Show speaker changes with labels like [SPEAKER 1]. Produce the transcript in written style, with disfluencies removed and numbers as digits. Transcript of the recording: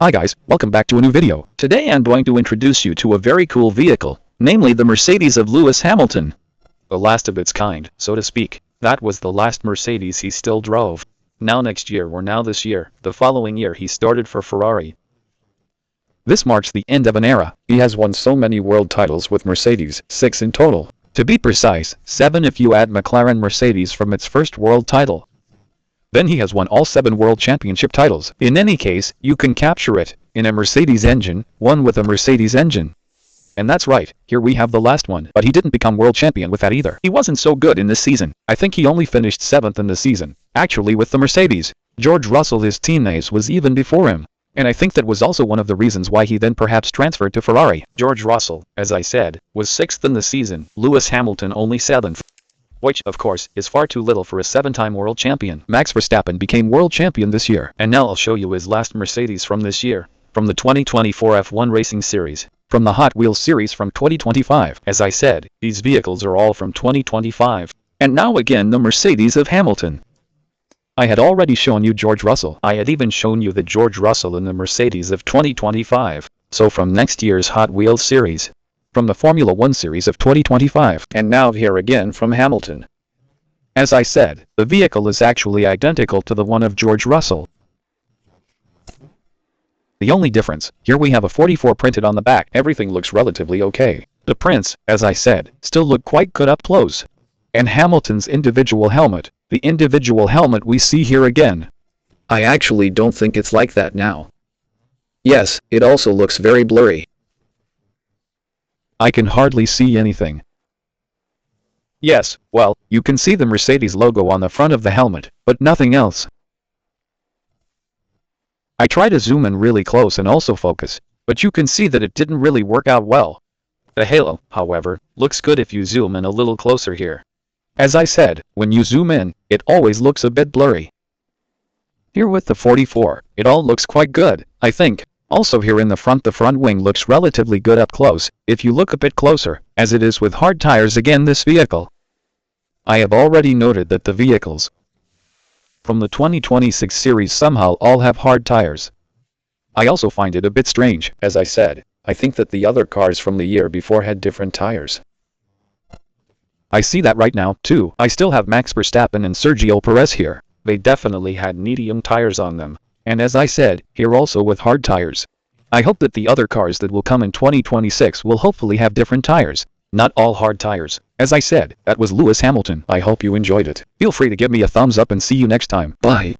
[SPEAKER 1] Hi guys, welcome back to a new video. Today I'm going to introduce you to a very cool vehicle, namely the Mercedes of Lewis Hamilton. The last of its kind, so to speak. That was the last Mercedes he still drove. Now next year or now this year, the following year he started for Ferrari. This marks the end of an era. He has won so many world titles with Mercedes, 6 in total. To be precise, 7 if you add McLaren Mercedes from its first world title. Then he has won all 7 world championship titles. In any case, you can capture it in a Mercedes engine, one with a Mercedes engine. And that's right, here we have the last one. But he didn't become world champion with that either. He wasn't so good in this season. I think he only finished 7th in the season. Actually with the Mercedes. George Russell, his teammate, was even before him. And I think that was also one of the reasons why he then perhaps transferred to Ferrari. George Russell, as I said, was 6th in the season. Lewis Hamilton only 7th. Which, of course, is far too little for a 7-time world champion. Max Verstappen became world champion this year. And now I'll show you his last Mercedes from this year. From the 2024 F1 Racing Series. From the Hot Wheels Series from 2025. As I said, these vehicles are all from 2025. And now again the Mercedes of Hamilton. I had already shown you George Russell. I had even shown you the George Russell in the Mercedes of 2025. So from next year's Hot Wheels Series. From the Formula 1 Series of 2025. And now here again from Hamilton. As I said, the vehicle is actually identical to the one of George Russell. The only difference, here we have a 44 printed on the back. Everything looks relatively okay. The prints, as I said, still look quite good up close. And Hamilton's individual helmet, the individual helmet we see here again. I actually don't think it's like that now. Yes, it also looks very blurry. I can hardly see anything. Yes, well, you can see the Mercedes logo on the front of the helmet, but nothing else. I try to zoom in really close and also focus, but you can see that it didn't really work out well. The halo, however, looks good if you zoom in a little closer here. As I said, when you zoom in, it always looks a bit blurry. Here with the 44, it all looks quite good, I think. Also here in the front wing looks relatively good up close, if you look a bit closer, as it is with hard tires again this vehicle. I have already noted that the vehicles from the 2026 series somehow all have hard tires. I also find it a bit strange, as I said, I think that the other cars from the year before had different tires. I see that right now, too. I still have Max Verstappen and Sergio Perez here. They definitely had medium tires on them. And as I said, here also with hard tires. I hope that the other cars that will come in 2026 will hopefully have different tires. Not all hard tires. As I said, that was Lewis Hamilton. I hope you enjoyed it. Feel free to give me a thumbs up and see you next time. Bye.